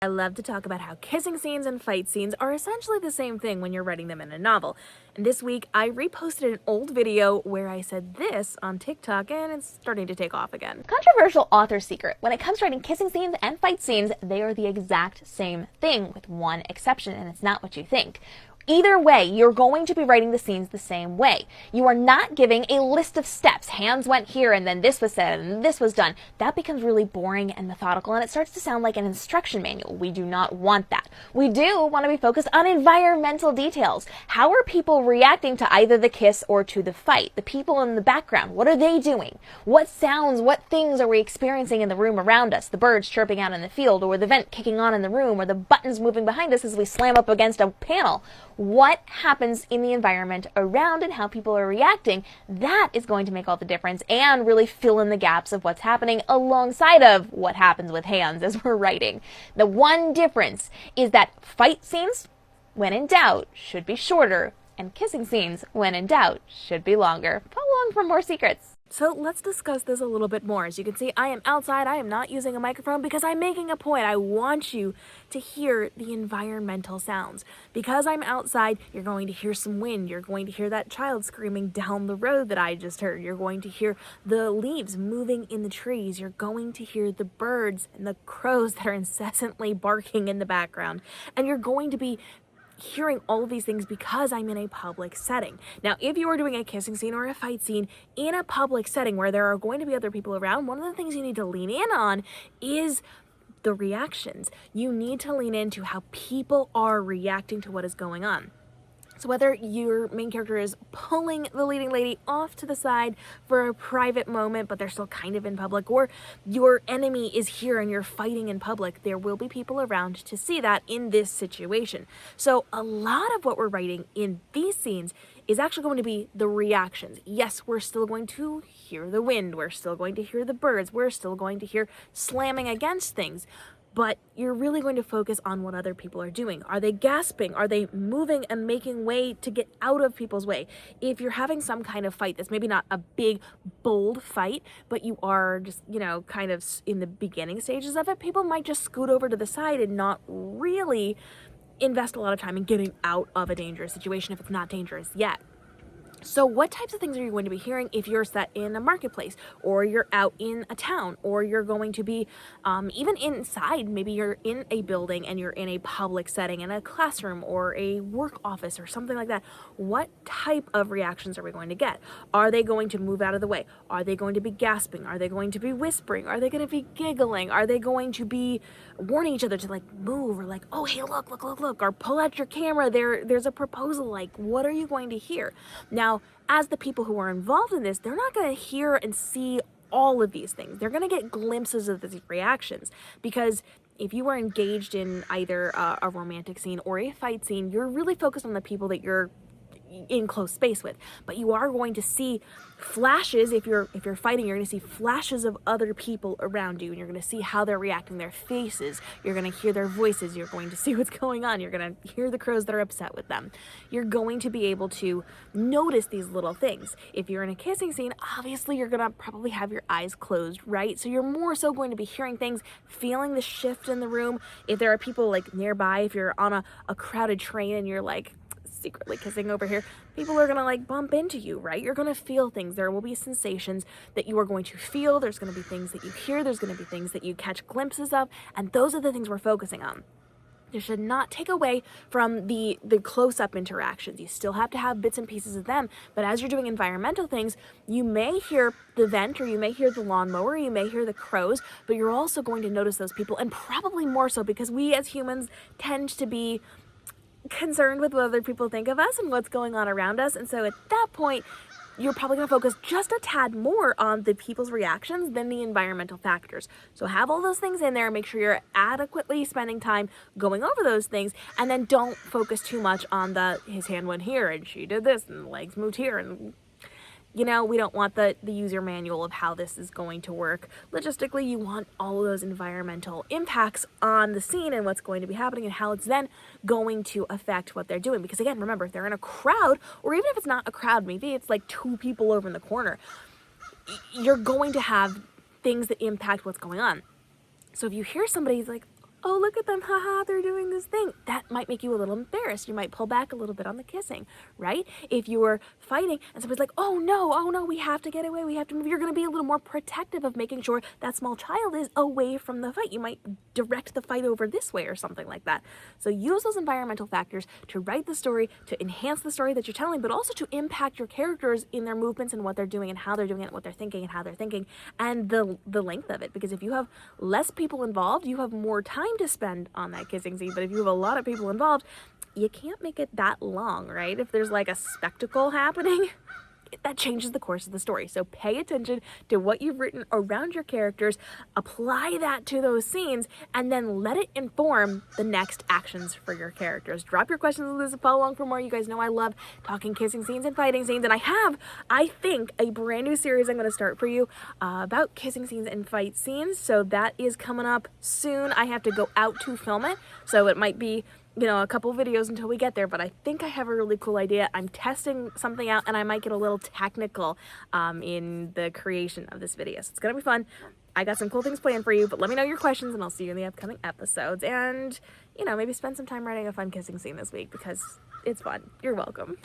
I love to talk about how kissing scenes and fight scenes are essentially the same thing when you're writing them in a novel. And this week, I reposted an old video where I said this on TikTok, and it's starting to take off again. Controversial author secret. When it comes to writing kissing scenes and fight scenes, they are the exact same thing, with one exception, and it's not what you think. Either way, you're going to be writing the scenes the same way. You are not giving a list of steps. Hands went here, and then this was said, and this was done. That becomes really boring and methodical, and it starts to sound like an instruction manual. We do not want that. We do want to be focused on environmental details. How are people reacting to either the kiss or to the fight? The people in the background, what are they doing? What sounds, what things are we experiencing in the room around us? The birds chirping out in the field, or the vent kicking on in the room, or the buttons moving behind us as we slam up against a panel. What happens in the environment around and how people are reacting, that is going to make all the difference and really fill in the gaps of what's happening alongside of what happens with hands as we're writing. The one difference is that fight scenes, when in doubt, should be shorter, and kissing scenes, when in doubt, should be longer. Follow along for more secrets. So let's discuss this a little bit more. As you can see, I am outside. I am not using a microphone because I'm making a point. I want you to hear the environmental sounds. Because I'm outside, you're going to hear some wind. You're going to hear that child screaming down the road that I just heard. You're going to hear the leaves moving in the trees. You're going to hear the birds and the crows that are incessantly barking in the background. And you're going to be hearing all of these things because I'm in a public setting. Now, if you are doing a kissing scene or a fight scene in a public setting where there are going to be other people around, one of the things you need to lean in on is the reactions. You need to lean into how people are reacting to what is going on. So whether your main character is pulling the leading lady off to the side for a private moment, but they're still kind of in public, or your enemy is here and you're fighting in public, there will be people around to see that in this situation. So a lot of what we're writing in these scenes is actually going to be the reactions. Yes, we're still going to hear the wind, we're still going to hear the birds, we're still going to hear slamming against things. But you're really going to focus on what other people are doing. Are they gasping? Are they moving and making way to get out of people's way? If you're having some kind of fight that's maybe not a big, bold fight, but you are just, kind of in the beginning stages of it, people might just scoot over to the side and not really invest a lot of time in getting out of a dangerous situation if it's not dangerous yet. So what types of things are you going to be hearing if you're set in a marketplace, or you're out in a town, or you're going to be even inside? Maybe you're in a building and you're in a public setting, in a classroom or a work office or something like that. What type of reactions are we going to get? Are they going to move out of the way? Are they going to be gasping? Are they going to be whispering? Are they going to be giggling? Are they going to be warning each other to move, or oh, hey, look, or pull out your camera, there's a proposal? What are you going to hear? Now, as the people who are involved in this, they're not going to hear and see all of these things. They're going to get glimpses of these reactions, because if you are engaged in either a romantic scene or a fight scene, you're really focused on the people that you're in close space with. But you are going to see flashes. If you're fighting, you're going to see flashes of other people around you, and you're going to see how they're reacting, their faces. You're going to hear their voices. You're going to see what's going on. You're going to hear the crows that are upset with them. You're going to be able to notice these little things. If you're in a kissing scene, obviously you're going to probably have your eyes closed, right? So you're more so going to be hearing things, feeling the shift in the room. If there are people nearby, if you're on a crowded train and you're secretly kissing over here, people are gonna bump into you, right? You're gonna feel things. There will be sensations that you are going to feel. There's gonna be things that you hear. There's gonna be things that you catch glimpses of, and those are the things we're focusing on. This should not take away from the close-up interactions. You still have to have bits and pieces of them, but as you're doing environmental things, you may hear the vent, or you may hear the lawnmower, you may hear the crows, but you're also going to notice those people, and probably more so because we as humans tend to be concerned with what other people think of us and what's going on around us. And so at that point, you're probably going to focus just a tad more on the people's reactions than the environmental factors. So have all those things in there, make sure you're adequately spending time going over those things, and then don't focus too much on his hand went here and she did this and the legs moved here, and we don't want the user manual of how this is going to work. Logistically, you want all of those environmental impacts on the scene and what's going to be happening and how it's then going to affect what they're doing. Because again, remember, if they're in a crowd, or even if it's not a crowd, maybe it's two people over in the corner, you're going to have things that impact what's going on. So if you hear somebody's oh, look at them, haha, they're doing this thing. That might make you a little embarrassed. You might pull back a little bit on the kissing, right? If you were fighting and somebody's like, oh no, we have to get away, we have to move, you're going to be a little more protective of making sure that small child is away from the fight. You might direct the fight over this way or something like that. So use those environmental factors to write the story, to enhance the story that you're telling, but also to impact your characters in their movements and what they're doing and how they're doing it, what they're thinking and how they're thinking, and the length of it. Because if you have less people involved, you have more time to spend on that kissing scene. But if you have a lot of people involved, you can't make it that long, right? If there's like a spectacle happening, that changes the course of the story. So pay attention to what you've written around your characters, apply that to those scenes, and then let it inform the next actions for your characters. Drop your questions on this and follow along for more. You guys know I love talking kissing scenes and fighting scenes, and I have, I think, a brand new series I'm going to start for you about kissing scenes and fight scenes. So that is coming up soon. I have to go out to film it, so it might be, you know, a couple videos until we get there, but I think I have a really cool idea. I'm testing something out, and I might get a little technical in the creation of this video. So it's gonna be fun. I got some cool things planned for you, but let me know your questions, and I'll see you in the upcoming episodes. And, you know, maybe spend some time writing a fun kissing scene this week because it's fun. You're welcome.